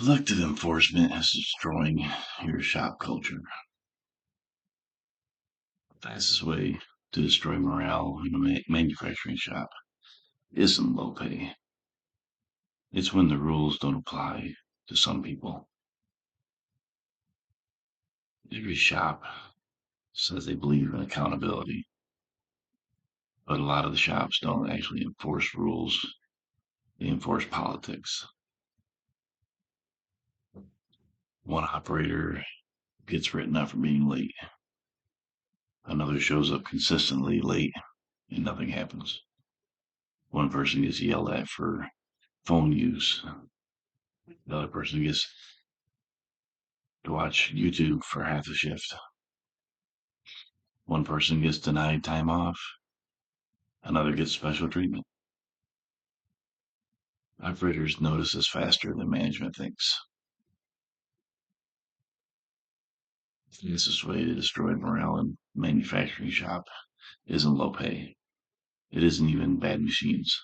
Selective enforcement is destroying your shop culture. The fastest way to destroy morale in a manufacturing shop isn't low pay. It's when the rules don't apply to some people. Every shop says they believe in accountability, but a lot of the shops don't actually enforce rules. They enforce politics. One operator gets written up for being late. Another shows up consistently late and nothing happens. One person gets yelled at for phone use. The other person gets to watch YouTube for half a shift. One person gets denied time off. Another gets special treatment. Operators notice this faster than management thinks. The fastest way to destroy morale in manufacturing shop isn't low pay. It isn't even bad machines.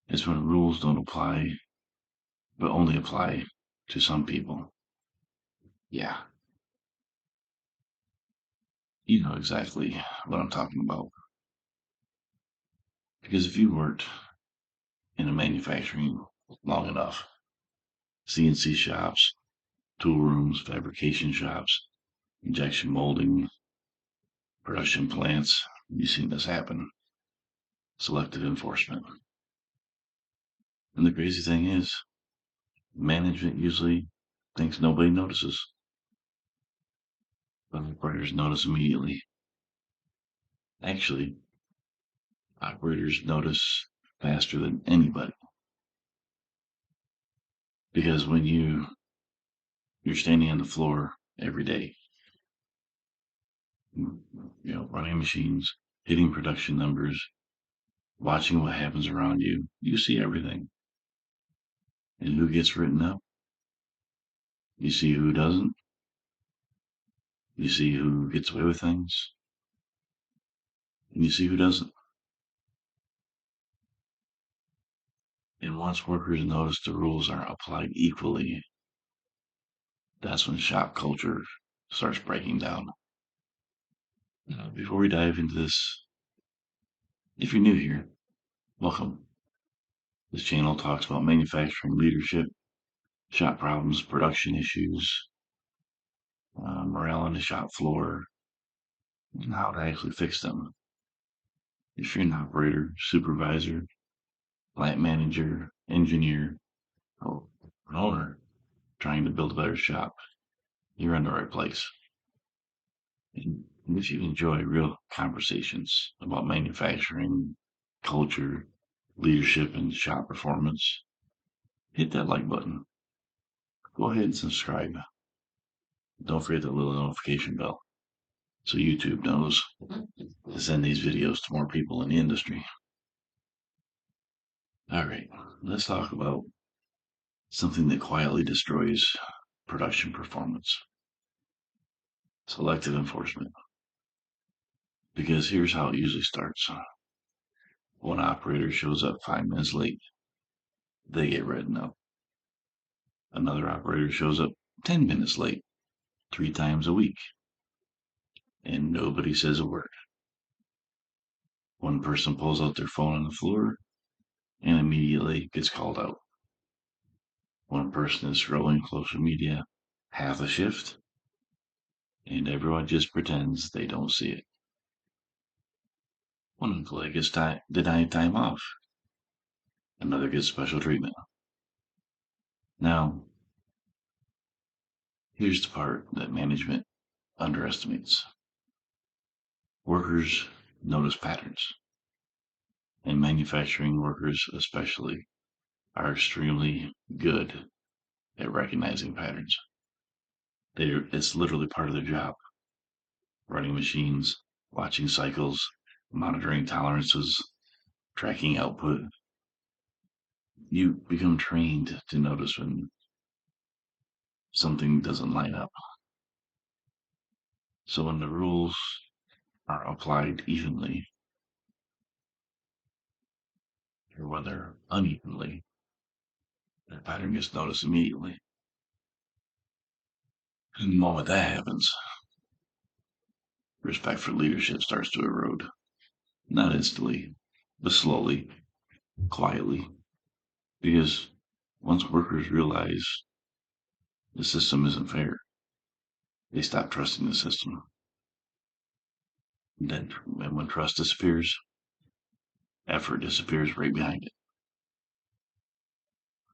It's when rules don't apply, but only apply to some people. Yeah, you know exactly what I'm talking about. Because if you worked in a manufacturing long enough, CNC shops, tool rooms, fabrication shops, injection molding, production plants, you've seen this happen. Selective enforcement. And the crazy thing is, management usually thinks nobody notices, but operators notice immediately. Actually, operators notice faster than anybody because when you're standing on the floor every day, running machines, hitting production numbers, watching what happens around you, you see everything. And who gets written up? You see who doesn't. You see who gets away with things. And you see who doesn't. And once workers notice the rules are applied equally, that's when shop culture starts breaking down. Before we dive into this, if you're new here, welcome. This channel talks about manufacturing leadership, shop problems, production issues, morale on the shop floor, and how to actually fix them. If you're an operator, supervisor, plant manager, engineer, or an owner trying to build a better shop, you're in the right place. And if you enjoy real conversations about manufacturing, culture, leadership, and shop performance, hit that like button. Go ahead and subscribe. Don't forget the little notification bell so YouTube knows to send these videos to more people in the industry. All right, let's talk about something that quietly destroys production performance: selective enforcement. Because here's how it usually starts. One operator shows up 5 minutes late, they get written up. Another operator shows up 10 minutes late, 3 times a week, and nobody says a word. One person pulls out their phone on the floor and immediately gets called out. One person is scrolling social media half a shift, and everyone just pretends they don't see it. One employee gets denied time off. Another gets special treatment. Now, here's the part that management underestimates. Workers notice patterns, and manufacturing workers especially are extremely good at recognizing patterns. It's literally part of their job. Running machines, watching cycles, monitoring tolerances, tracking output. You become trained to notice when something doesn't line up. So when the rules are applied evenly, or when they're unevenly, the pattern gets noticed immediately. And the moment that happens, respect for leadership starts to erode. Not instantly, but slowly, quietly. Because once workers realize the system isn't fair, they stop trusting the system. And when trust disappears, effort disappears right behind it.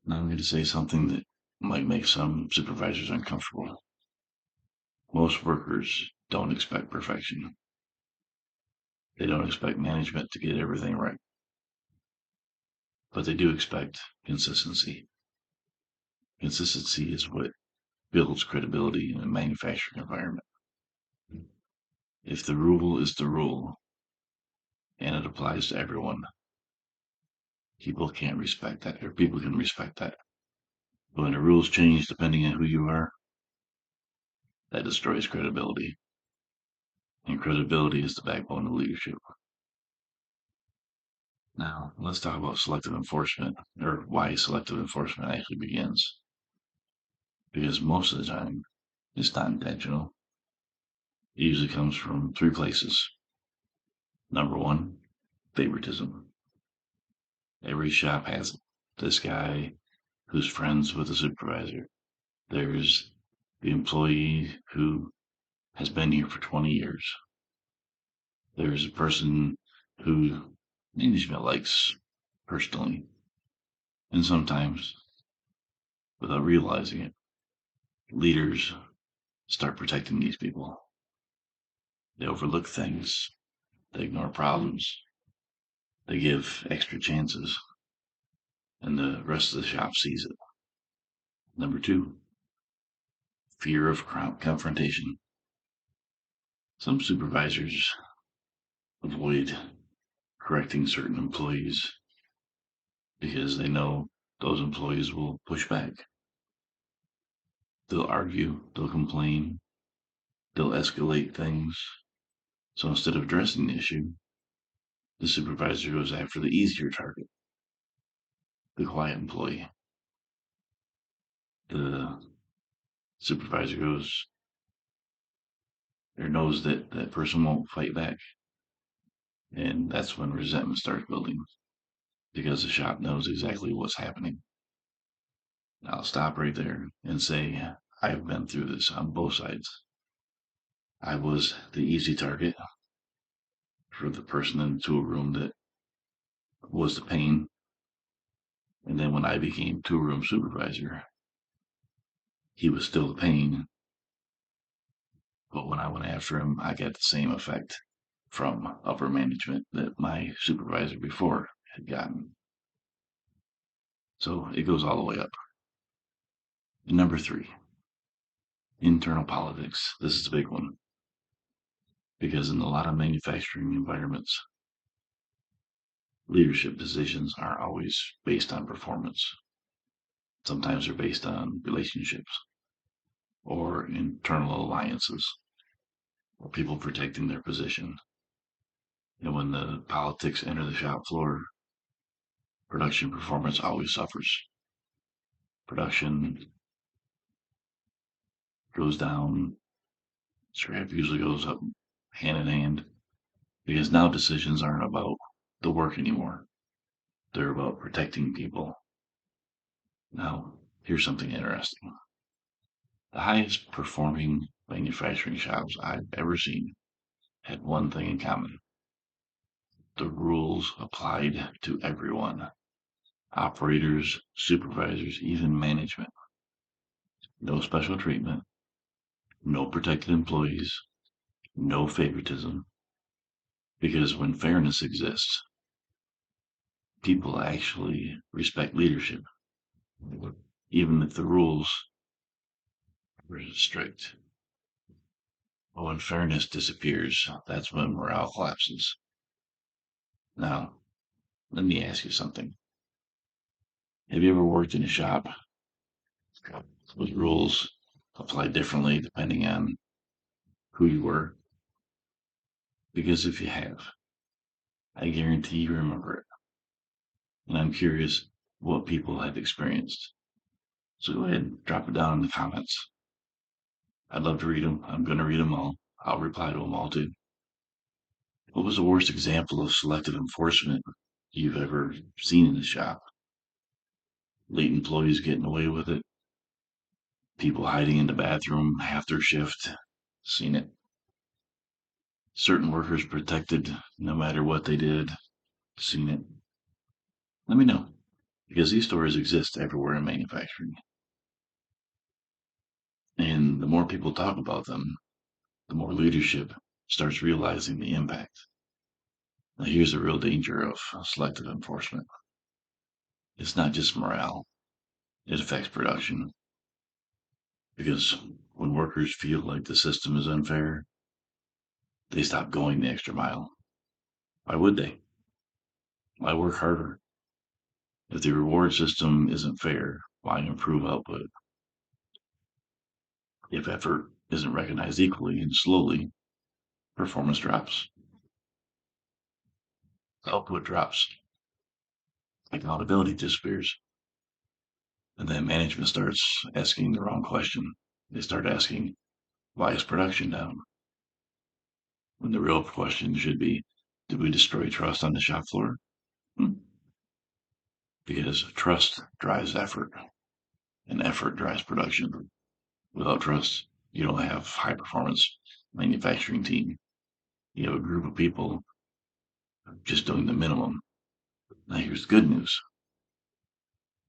Now I'm going to say something that might make some supervisors uncomfortable. Most workers don't expect perfection. They don't expect management to get everything right, but they do expect consistency. Consistency is what builds credibility in a manufacturing environment. If the rule is the rule and it applies to everyone, people can't respect that, or people can respect that. But when the rules change depending on who you are, that destroys credibility. And credibility is the backbone of leadership. Now, let's talk about selective enforcement, or why selective enforcement actually begins. Because most of the time, it's not intentional. It usually comes from three places. Number one, favoritism. Every shop has it. This guy who's friends with the supervisor. There's the employee who has been here for 20 years. There's a person who management likes personally. And sometimes, without realizing it, leaders start protecting these people. They overlook things, they ignore problems, they give extra chances, and the rest of the shop sees it. Number two, fear of confrontation. Some supervisors avoid correcting certain employees because they know those employees will push back. They'll argue, they'll complain, they'll escalate things. So instead of addressing the issue, the supervisor goes after the easier target, the quiet employee. The supervisor goes or knows that that person won't fight back. And that's when resentment starts building because the shop knows exactly what's happening. I'll stop right there and say, I've been through this on both sides. I was the easy target for the person in the tool room that was the pain. And then when I became tool room supervisor, he was still the pain. But when I went after him, I got the same effect from upper management that my supervisor before had gotten. So it goes all the way up. And number three, internal politics. This is a big one because in a lot of manufacturing environments, leadership decisions aren't always based on performance. Sometimes they're based on relationships or internal alliances or people protecting their position. And when the politics enter the shop floor, production performance always suffers. Production goes down, scrap usually goes up hand in hand because now decisions aren't about the work anymore. They're about protecting people. Now, here's something interesting. The highest performing manufacturing shops I've ever seen had one thing in common. The rules applied to everyone. Operators, supervisors, even management. No special treatment, no protected employees, no favoritism. Because when fairness exists, people actually respect leadership, even if the rules were strict. But when fairness disappears, that's when morale collapses. Now, let me ask you something. Have you ever worked in a shop with rules applied differently depending on who you were? Because if you have, I guarantee you remember it. And I'm curious what people have experienced. So go ahead and drop it down in the comments. I'd love to read them. I'm going to read them all. I'll reply to them all too. What was the worst example of selective enforcement you've ever seen in the shop? Late employees getting away with it, people hiding in the bathroom half their shift. Seen it. Certain workers protected no matter what they did. Seen it. Let me know, because these stories exist everywhere in manufacturing. And the more people talk about them, the more leadership starts realizing the impact. Now, here's the real danger of selective enforcement. It's not just morale, it affects production. Because when workers feel like the system is unfair, they stop going the extra mile. Why would they? Why work harder? If the reward system isn't fair, why improve output? If effort isn't recognized equally and slowly, performance drops, output drops, accountability disappears. And then management starts asking the wrong question. They start asking, why is production down? When the real question should be, did we destroy trust on the shop floor? Hmm. Because trust drives effort, and effort drives production. Without trust, you don't have high performance manufacturing team. You have a group of people just doing the minimum. Now here's the good news.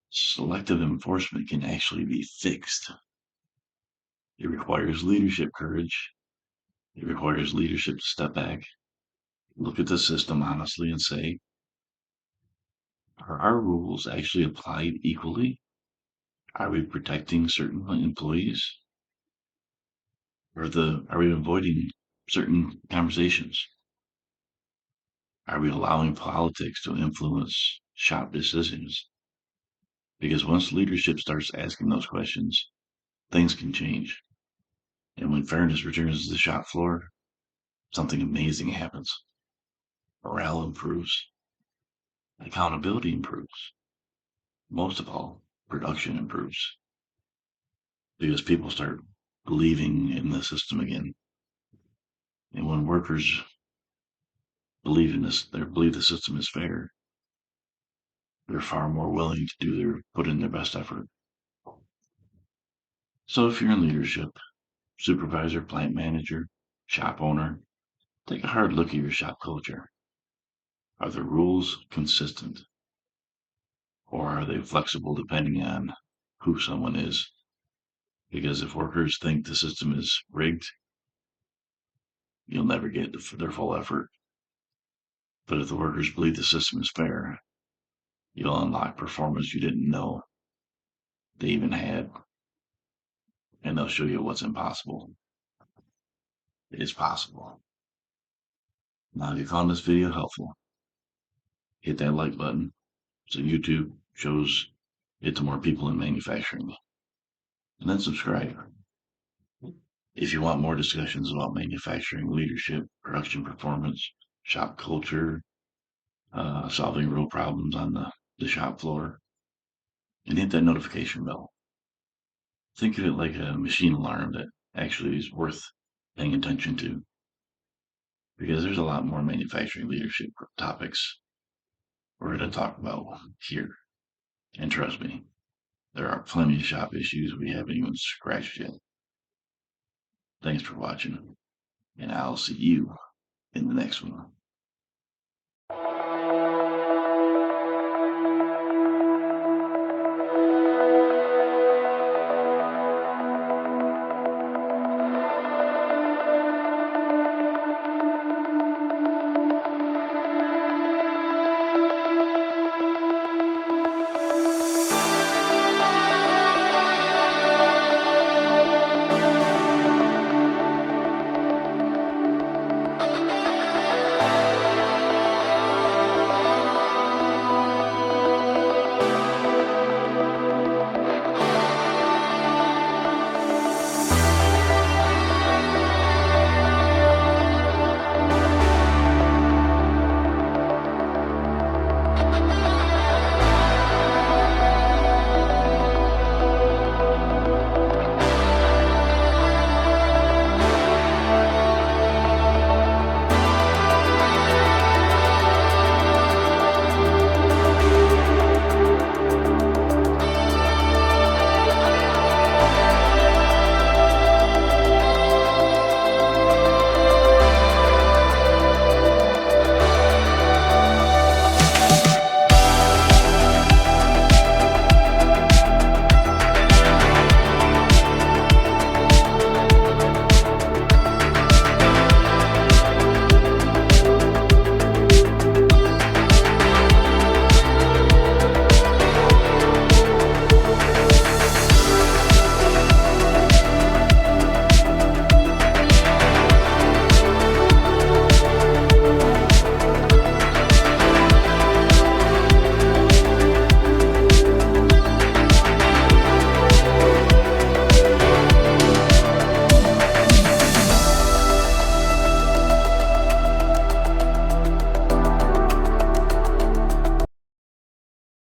Selective enforcement can actually be fixed. It requires leadership courage. It requires leadership to step back, look at the system honestly and say, are our rules actually applied equally? Are we protecting certain employees? Are we avoiding certain conversations? Are we allowing politics to influence shop decisions? Because once leadership starts asking those questions, things can change. And when fairness returns to the shop floor, something amazing happens. Morale improves, accountability improves. Most of all, production improves because people start believing in the system again. And when workers believe in this, they believe the system is fair, they're far more willing to put in their best effort. So if you're in leadership, supervisor, plant manager, shop owner, take a hard look at your shop culture. Are the rules consistent? Or are they flexible depending on who someone is? Because if workers think the system is rigged, you'll never get their full effort. But if the workers believe the system is fair, you'll unlock performance you didn't know they even had, and they'll show you what's impossible. It is possible. Now, if you found this video helpful, hit that like button so YouTube shows it to more people in manufacturing, and then subscribe. If you want more discussions about manufacturing leadership, production performance, shop culture, solving real problems on the shop floor, and hit that notification bell. Think of it like a machine alarm that actually is worth paying attention to, because there's a lot more manufacturing leadership topics we're going to talk about here. And trust me, there are plenty of shop issues we haven't even scratched yet. Thanks for watching, and I'll see you in the next one.